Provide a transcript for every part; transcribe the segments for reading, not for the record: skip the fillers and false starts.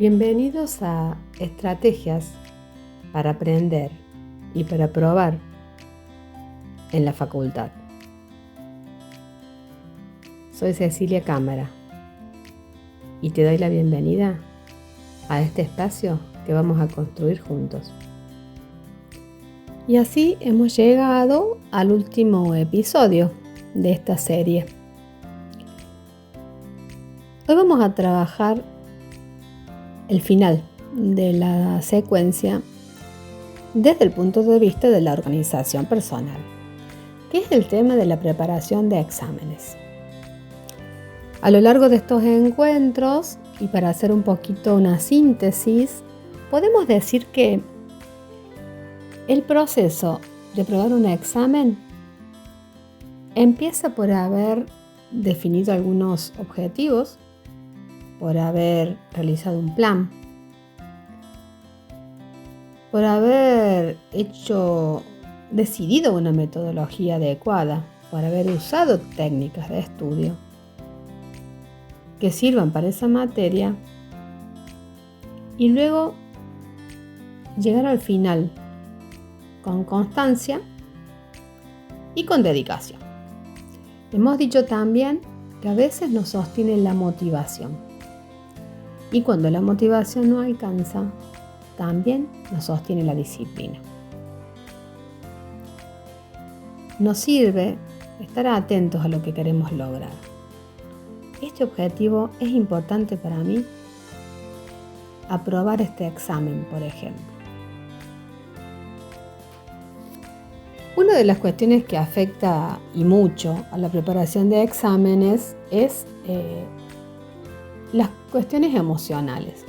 Bienvenidos a Estrategias para aprender y para probar en la facultad. Soy Cecilia Cámara y te doy la bienvenida a este espacio que vamos a construir juntos. Y así hemos llegado al último episodio de esta serie. Hoy vamos a trabajar el final de la secuencia desde el punto de vista de la organización personal, que es el tema de la preparación de exámenes. A lo largo de estos encuentros, y para hacer un poquito una síntesis, podemos decir que el proceso de probar un examen empieza por haber definido algunos objetivos, por haber realizado un plan, por haber decidido una metodología adecuada, por haber usado técnicas de estudio que sirvan para esa materia y luego llegar al final con constancia y con dedicación. Hemos dicho también que a veces nos sostiene la motivación y cuando la motivación no alcanza, también nos sostiene la disciplina. Nos sirve estar atentos a lo que queremos lograr. Este objetivo es importante para mí, aprobar este examen, por ejemplo. Una de las cuestiones que afecta y mucho a la preparación de exámenes es las cuestiones emocionales.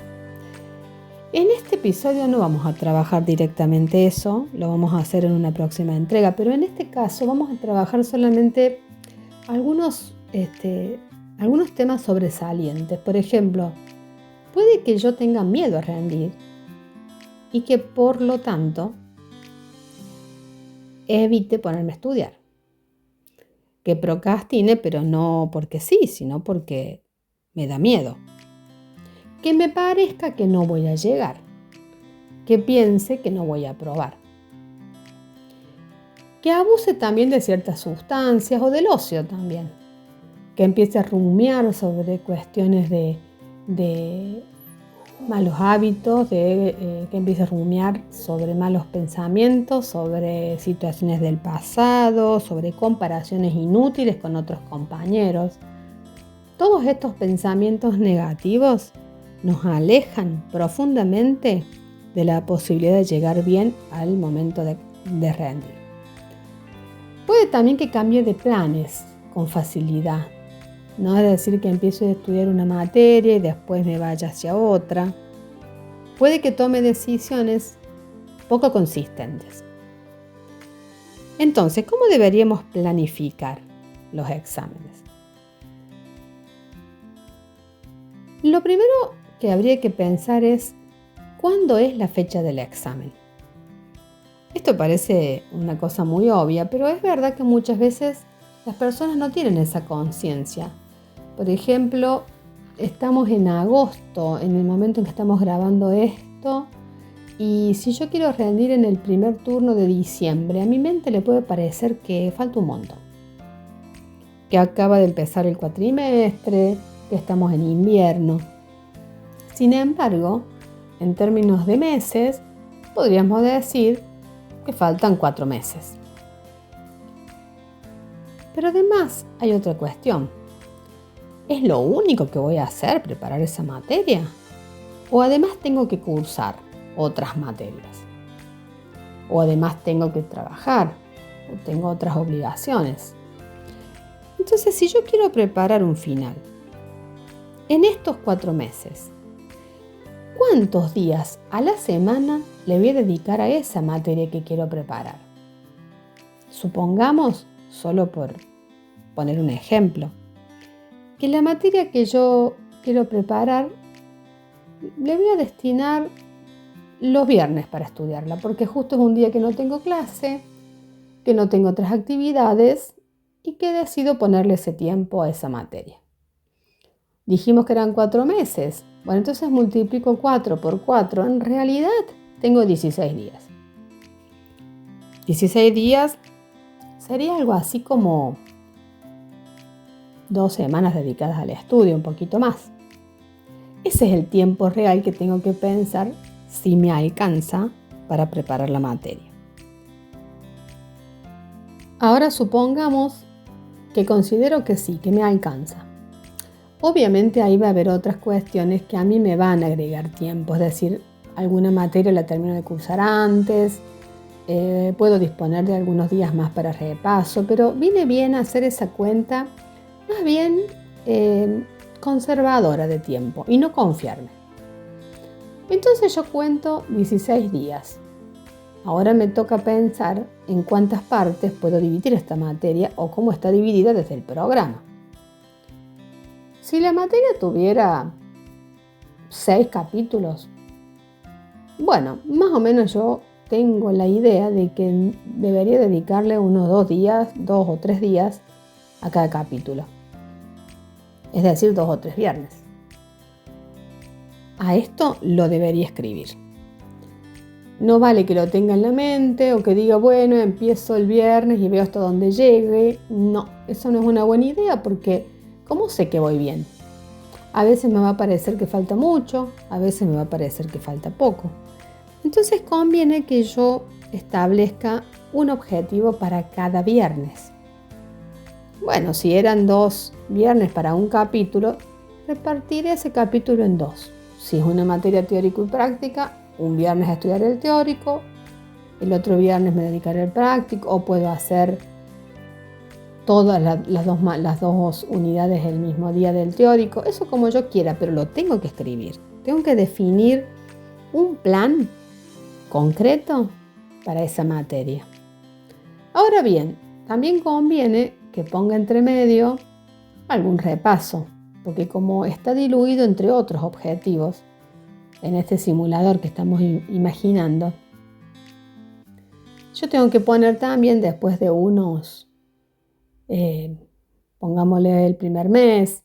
En este episodio no vamos a trabajar directamente eso, lo vamos a hacer en una próxima entrega, pero en este caso vamos a trabajar solamente algunos temas sobresalientes. Por ejemplo, puede que yo tenga miedo a rendir y que por lo tanto evite ponerme a estudiar. Que procrastine, pero no porque sí, sino porque me da miedo. Que me parezca que no voy a llegar. Que piense que no voy a aprobar. Que abuse también de ciertas sustancias o del ocio también. Que empiece a rumiar sobre cuestiones de malos hábitos, que empiece a rumiar sobre malos pensamientos, sobre situaciones del pasado, sobre comparaciones inútiles con otros compañeros. Todos estos pensamientos negativos nos alejan profundamente de la posibilidad de llegar bien al momento de rendir. Puede también que cambie de planes con facilidad. No es decir que empiece a estudiar una materia y después me vaya hacia otra. Puede que tome decisiones poco consistentes. Entonces, ¿cómo deberíamos planificar los exámenes? Lo primero que habría que pensar es ¿cuándo es la fecha del examen? Esto parece una cosa muy obvia, pero es verdad que muchas veces las personas no tienen esa conciencia. Por ejemplo, estamos en agosto, en el momento en que estamos grabando esto, y si yo quiero rendir en el primer turno de diciembre, a mi mente le puede parecer que falta un montón. Que acaba de empezar el cuatrimestre, que estamos en invierno. Sin embargo, en términos de meses, podríamos decir que faltan 4 meses. Pero además hay otra cuestión. ¿Es lo único que voy a hacer, preparar esa materia? ¿O además tengo que cursar otras materias? ¿O además tengo que trabajar? ¿O tengo otras obligaciones? Entonces, si yo quiero preparar un final, en estos 4 meses, ¿cuántos días a la semana le voy a dedicar a esa materia que quiero preparar? Supongamos, solo por poner un ejemplo, que la materia que yo quiero preparar le voy a destinar los viernes para estudiarla, porque justo es un día que no tengo clase, que no tengo otras actividades y que decido ponerle ese tiempo a esa materia. Dijimos que eran 4 meses. Bueno, entonces multiplico 4 por 4. En realidad tengo 16 días. 16 días sería algo así como 2 semanas dedicadas al estudio, un poquito más. Ese es el tiempo real que tengo que pensar si me alcanza para preparar la materia. Ahora supongamos que considero que sí, que me alcanza. Obviamente ahí va a haber otras cuestiones que a mí me van a agregar tiempo, es decir, alguna materia la termino de cursar antes, puedo disponer de algunos días más para repaso, pero viene bien hacer esa cuenta más bien conservadora de tiempo y no confiarme. Entonces yo cuento 16 días. Ahora me toca pensar en cuántas partes puedo dividir esta materia o cómo está dividida desde el programa. Si la materia tuviera 6 capítulos, bueno, más o menos yo tengo la idea de que debería dedicarle unos 2 o 3 días a cada capítulo. Es decir, 2 o 3 viernes. A esto lo debería escribir. No vale que lo tenga en la mente o que diga, bueno, empiezo el viernes y veo hasta dónde llegue. No, eso no es una buena idea porque ¿cómo sé que voy bien? A veces me va a parecer que falta mucho, a veces me va a parecer que falta poco. Entonces conviene que yo establezca un objetivo para cada viernes. Bueno, si eran 2 viernes para un capítulo, repartiré ese capítulo en 2. Si es una materia teórico y práctica, un viernes a estudiar el teórico, el otro viernes me dedicaré al práctico, o puedo hacer todas las dos unidades el mismo día del teórico, eso como yo quiera, pero lo tengo que escribir. Tengo que definir un plan concreto para esa materia. Ahora bien, también conviene que ponga entre medio algún repaso, porque como está diluido entre otros objetivos en este simulador que estamos imaginando, yo tengo que poner también después de unos, pongámosle el primer mes,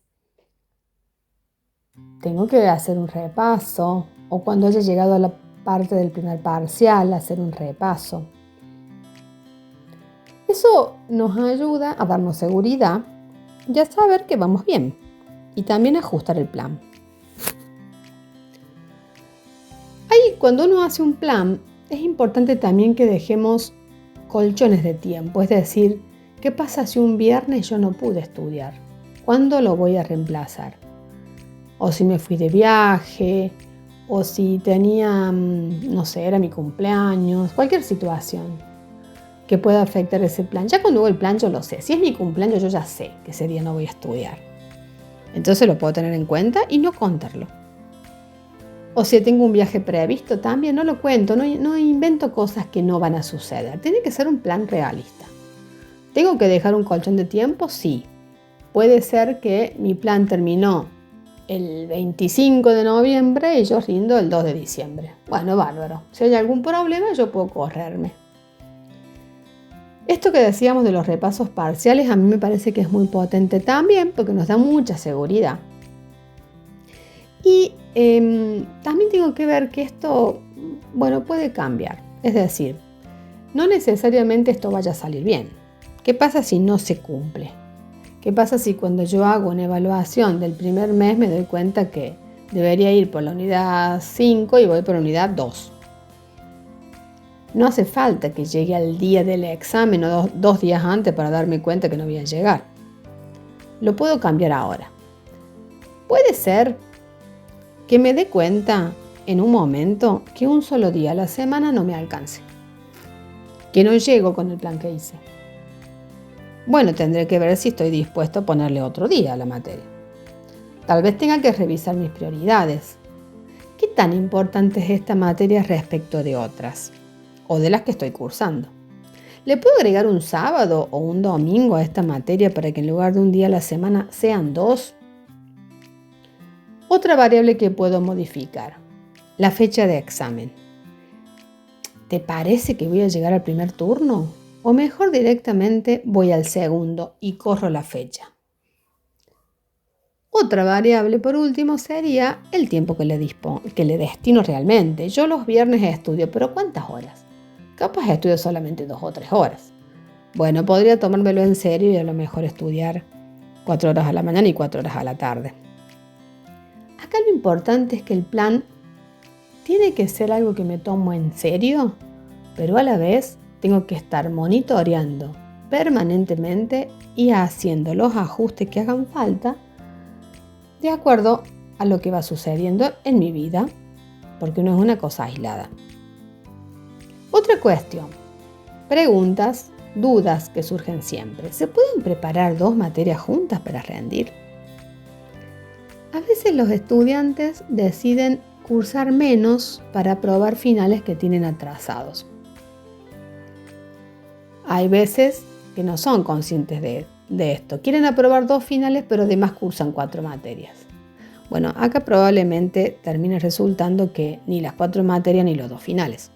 tengo que hacer un repaso, o cuando haya llegado a la parte del primer parcial, hacer un repaso. Eso nos ayuda a darnos seguridad y a saber que vamos bien, y también ajustar el plan. Ahí, cuando uno hace un plan, es importante también que dejemos colchones de tiempo, es decir, ¿qué pasa si un viernes yo no pude estudiar? ¿Cuándo lo voy a reemplazar? O si me fui de viaje, o si tenía, no sé, era mi cumpleaños, cualquier situación que pueda afectar ese plan. Ya cuando hago el plan yo lo sé. Si es mi cumpleaños yo ya sé que ese día no voy a estudiar. Entonces lo puedo tener en cuenta y no contarlo. O si tengo un viaje previsto también no lo cuento, no invento cosas que no van a suceder. Tiene que ser un plan realista. ¿Tengo que dejar un colchón de tiempo? Sí. Puede ser que mi plan terminó el 25 de noviembre y yo rindo el 2 de diciembre. Bueno, bárbaro. Si hay algún problema yo puedo correrme. Esto que decíamos de los repasos parciales a mí me parece que es muy potente también porque nos da mucha seguridad. Y también tengo que ver que esto, bueno, puede cambiar. Es decir, no necesariamente esto vaya a salir bien. ¿Qué pasa si no se cumple? ¿Qué pasa si cuando yo hago una evaluación del primer mes me doy cuenta que debería ir por la unidad 5 y voy por la unidad 2? No hace falta que llegue al día del examen o 2 días antes para darme cuenta que no voy a llegar. Lo puedo cambiar ahora. Puede ser que me dé cuenta en un momento que un solo día a la semana no me alcance, que no llego con el plan que hice. Bueno, tendré que ver si estoy dispuesto a ponerle otro día a la materia. Tal vez tenga que revisar mis prioridades. ¿Qué tan importante es esta materia respecto de otras o de las que estoy cursando? ¿Le puedo agregar un sábado o un domingo a esta materia para que en lugar de un día a la semana sean 2? Otra variable que puedo modificar, la fecha de examen. ¿Te parece que voy a llegar al primer turno? O mejor directamente voy al segundo y corro la fecha. Otra variable, por último, sería el tiempo que le destino realmente. Yo los viernes estudio, pero ¿cuántas horas? Capaz estudio solamente 2 o 3 horas. Bueno, podría tomármelo en serio y a lo mejor estudiar 4 horas a la mañana y 4 horas a la tarde. Acá lo importante es que el plan tiene que ser algo que me tomo en serio, pero a la vez tengo que estar monitoreando permanentemente y haciendo los ajustes que hagan falta de acuerdo a lo que va sucediendo en mi vida, porque no es una cosa aislada. Otra cuestión, preguntas, dudas que surgen siempre. ¿Se pueden preparar 2 materias juntas para rendir? A veces los estudiantes deciden cursar menos para aprobar finales que tienen atrasados. Hay veces que no son conscientes de esto. Quieren aprobar 2 finales, pero además cursan 4 materias. Bueno, acá probablemente termine resultando que ni las 4 materias ni los 2 finales.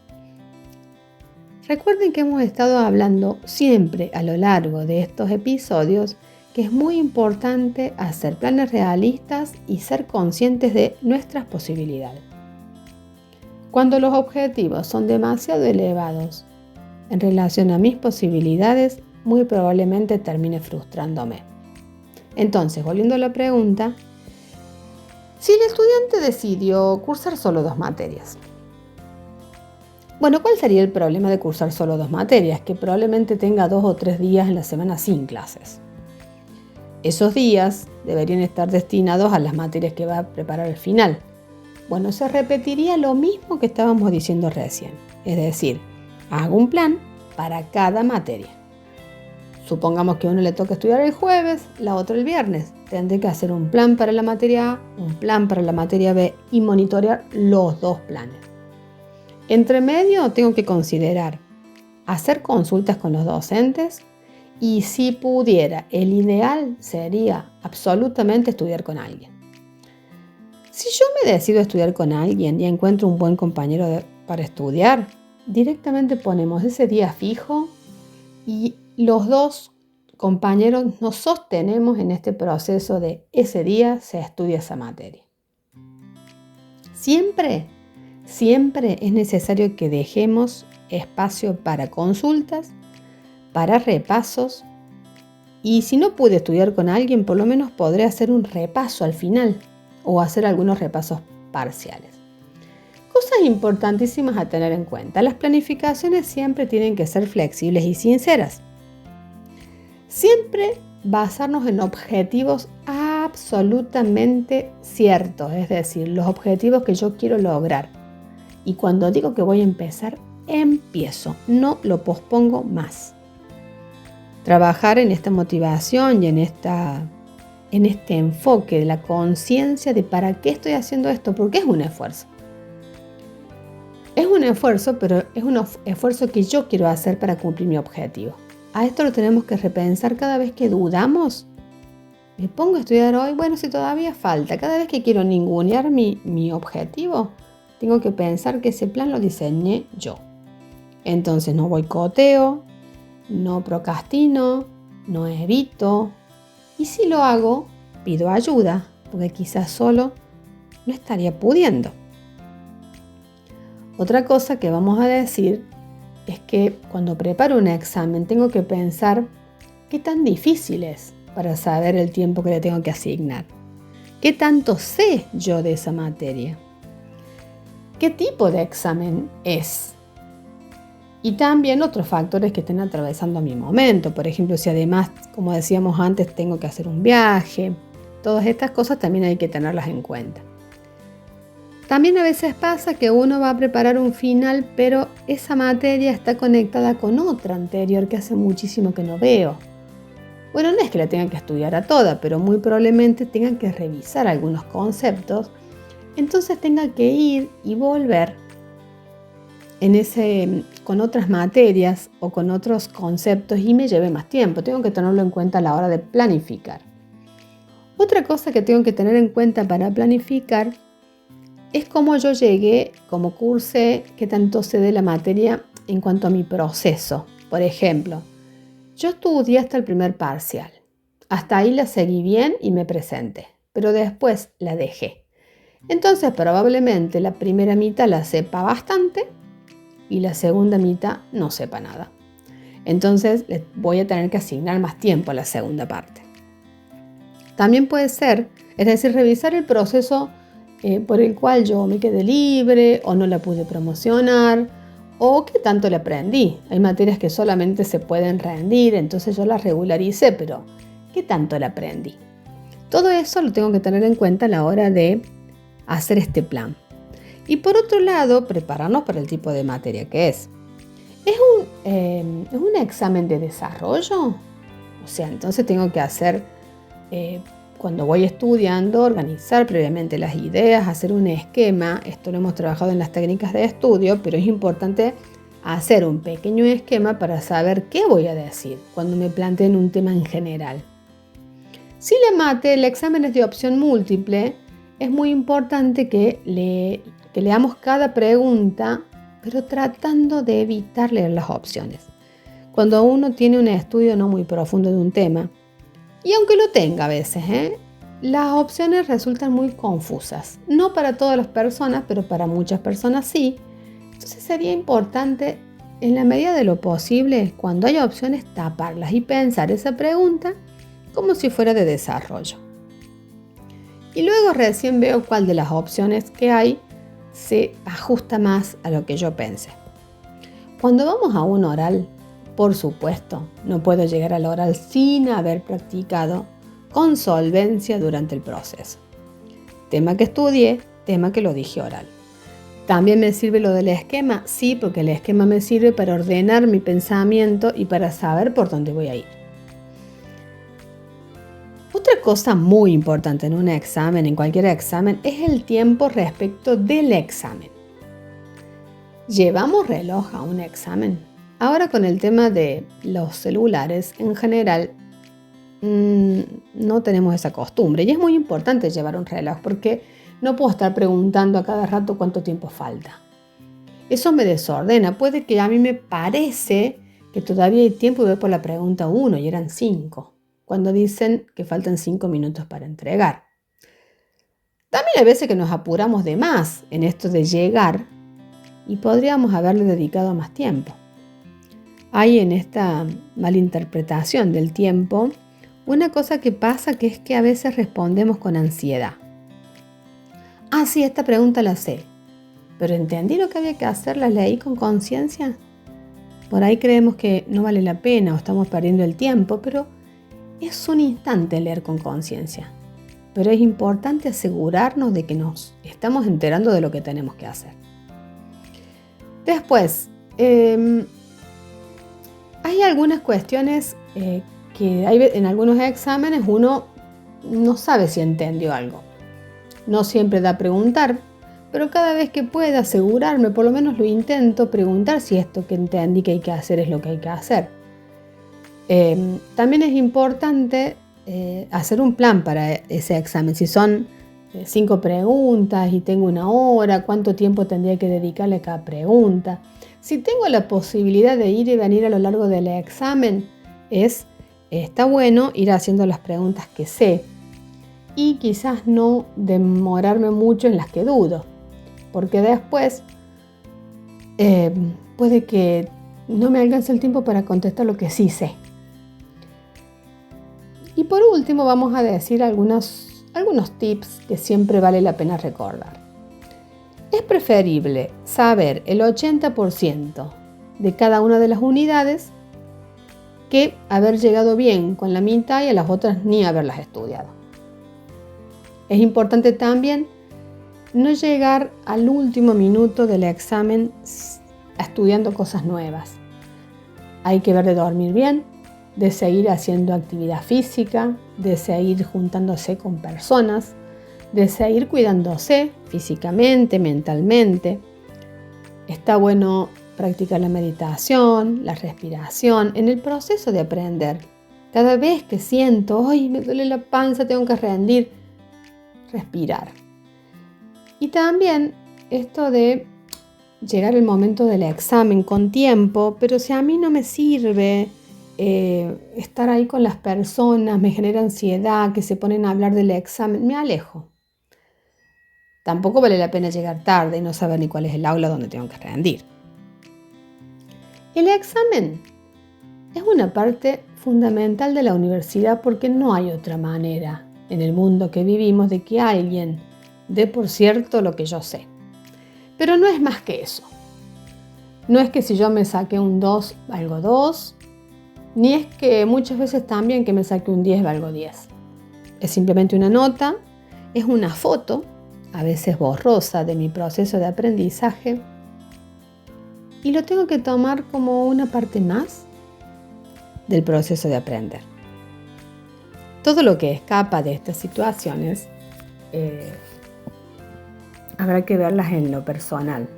Recuerden que hemos estado hablando siempre a lo largo de estos episodios que es muy importante hacer planes realistas y ser conscientes de nuestras posibilidades. Cuando los objetivos son demasiado elevados en relación a mis posibilidades, muy probablemente termine frustrándome. Entonces, volviendo a la pregunta, si el estudiante decidió cursar solo 2 materias. Bueno, ¿cuál sería el problema de cursar solo 2 materias? Que probablemente tenga 2 o 3 días en la semana sin clases. Esos días deberían estar destinados a las materias que va a preparar al final. Bueno, se repetiría lo mismo que estábamos diciendo recién. Es decir, hago un plan para cada materia. Supongamos que a uno le toca estudiar el jueves, la otra el viernes. Tendré que hacer un plan para la materia A, un plan para la materia B y monitorear los 2 planes. Entre medio tengo que considerar hacer consultas con los docentes y si pudiera, el ideal sería absolutamente estudiar con alguien. Si yo me decido estudiar con alguien y encuentro un buen compañero para estudiar, directamente ponemos ese día fijo y los 2 compañeros nos sostenemos en este proceso de ese día se estudia esa materia. Siempre es necesario que dejemos espacio para consultas, para repasos y si no pude estudiar con alguien, por lo menos podré hacer un repaso al final o hacer algunos repasos parciales. Cosas importantísimas a tener en cuenta. Las planificaciones siempre tienen que ser flexibles y sinceras. Siempre basarnos en objetivos absolutamente ciertos, es decir, los objetivos que yo quiero lograr. Y cuando digo que voy a empezar, empiezo, no lo pospongo más. Trabajar en esta motivación y en este enfoque de la conciencia de para qué estoy haciendo esto, porque es un esfuerzo. Es un esfuerzo, pero es un esfuerzo que yo quiero hacer para cumplir mi objetivo. A esto lo tenemos que repensar cada vez que dudamos. ¿Me pongo a estudiar hoy? Bueno, si todavía falta. Cada vez que quiero ningunear mi objetivo, tengo que pensar que ese plan lo diseñé yo. Entonces no boicoteo, no procrastino, no evito. Y si lo hago, pido ayuda, porque quizás solo no estaría pudiendo. Otra cosa que vamos a decir es que cuando preparo un examen tengo que pensar qué tan difícil es para saber el tiempo que le tengo que asignar. ¿Qué tanto sé yo de esa materia? ¿Qué tipo de examen es? Y también otros factores que estén atravesando mi momento. Por ejemplo, si además, como decíamos antes, tengo que hacer un viaje. Todas estas cosas también hay que tenerlas en cuenta. También a veces pasa que uno va a preparar un final, pero esa materia está conectada con otra anterior que hace muchísimo que no veo. Bueno, no es que la tengan que estudiar a toda, pero muy probablemente tengan que revisar algunos conceptos. Entonces tenga que ir y volver con otras materias o con otros conceptos y me lleve más tiempo. Tengo que tenerlo en cuenta a la hora de planificar. Otra cosa que tengo que tener en cuenta para planificar es cómo yo llegué, cómo cursé, qué tanto sé de la materia en cuanto a mi proceso. Por ejemplo, yo estudié hasta el primer parcial. Hasta ahí la seguí bien y me presenté. pero después la dejé. Entonces probablemente la primera mitad la sepa bastante y la segunda mitad no sepa nada. Entonces voy a tener que asignar más tiempo a la segunda parte. También puede ser, es decir, revisar el proceso por el cual yo me quedé libre o no la pude promocionar o qué tanto le aprendí. Hay materias que solamente se pueden rendir, entonces yo las regularicé, pero ¿qué tanto le aprendí? Todo eso lo tengo que tener en cuenta a la hora de hacer este plan. Y por otro lado, prepararnos para el tipo de materia que es. ¿Es un examen de desarrollo? O sea, entonces tengo que hacer, cuando voy estudiando, organizar previamente las ideas, hacer un esquema. Esto lo hemos trabajado en las técnicas de estudio, pero es importante hacer un pequeño esquema para saber qué voy a decir cuando me planteen un tema en general. Si el examen es de opción múltiple, es muy importante que leamos cada pregunta, pero tratando de evitar leer las opciones. Cuando uno tiene un estudio no muy profundo de un tema, y aunque lo tenga a veces, las opciones resultan muy confusas. No para todas las personas, pero para muchas personas sí. Entonces sería importante, en la medida de lo posible, cuando haya opciones, taparlas y pensar esa pregunta como si fuera de desarrollo. Y luego recién veo cuál de las opciones que hay se ajusta más a lo que yo pensé. Cuando vamos a un oral, por supuesto, no puedo llegar al oral sin haber practicado con solvencia durante el proceso. Tema que estudié, tema que lo dije oral. ¿También me sirve lo del esquema? Sí, porque el esquema me sirve para ordenar mi pensamiento y para saber por dónde voy a ir. Otra cosa muy importante en un examen, en cualquier examen, es el tiempo respecto del examen. ¿Llevamos reloj a un examen? Ahora con el tema de los celulares, en general, no tenemos esa costumbre. Y es muy importante llevar un reloj porque no puedo estar preguntando a cada rato cuánto tiempo falta. Eso me desordena. Puede que a mí me parece que todavía hay tiempo y voy por la pregunta 1 y eran 5. Cuando dicen que faltan 5 minutos para entregar. También hay veces que nos apuramos de más en esto de llegar y podríamos haberle dedicado más tiempo. Hay en esta malinterpretación del tiempo una cosa que pasa, que es que a veces respondemos con ansiedad. Ah, sí, esta pregunta la sé, pero ¿entendí lo que había que hacer? ¿La leí con conciencia? Por ahí creemos que no vale la pena o estamos perdiendo el tiempo, pero es un instante leer con conciencia, pero es importante asegurarnos de que nos estamos enterando de lo que tenemos que hacer. Después, hay algunas cuestiones que en algunos exámenes uno no sabe si entendió algo. No siempre da a preguntar, pero cada vez que pueda asegurarme, por lo menos lo intento, preguntar si esto que entendí que hay que hacer es lo que hay que hacer. También es importante hacer un plan para ese examen. Si son 5 preguntas y tengo 1 hora, ¿cuánto tiempo tendría que dedicarle a cada pregunta? Si tengo la posibilidad de ir y venir a lo largo del examen, está bueno ir haciendo las preguntas que sé y quizás no demorarme mucho en las que dudo, porque después puede que no me alcance el tiempo para contestar lo que sí sé. Y por último vamos a decir algunos tips que siempre vale la pena recordar. Es preferible saber el 80% de cada una de las unidades que haber llegado bien con la mitad y a las otras ni haberlas estudiado. Es importante también no llegar al último minuto del examen estudiando cosas nuevas. Hay que ver de dormir bien, de seguir haciendo actividad física, de seguir juntándose con personas, de seguir cuidándose físicamente, mentalmente. Está bueno practicar la meditación, la respiración, en el proceso de aprender. Cada vez que siento, ¡ay, me duele la panza, tengo que rendir!, respirar. Y también esto de llegar el momento del examen con tiempo, pero si a mí no me sirve estar ahí con las personas me genera ansiedad, que se ponen a hablar del examen, me alejo. Tampoco vale la pena llegar tarde y no saber ni cuál es el aula donde tengo que rendir. El examen es una parte fundamental de la universidad porque no hay otra manera en el mundo que vivimos de que alguien dé por cierto lo que yo sé. Pero no es más que eso. No es que si yo me saqué un 2 valgo 2, ni es que muchas veces también que me saque un 10 valgo 10. Es simplemente una nota, es una foto, a veces borrosa, de mi proceso de aprendizaje, y lo tengo que tomar como una parte más del proceso de aprender. Todo lo que escapa de estas situaciones habrá que verlas en lo personal,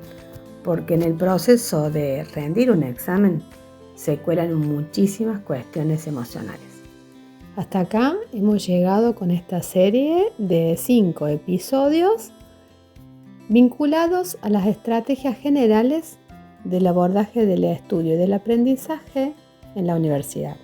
porque en el proceso de rendir un examen se cuelan muchísimas cuestiones emocionales. Hasta acá hemos llegado con esta serie de 5 episodios vinculados a las estrategias generales del abordaje del estudio y del aprendizaje en la universidad.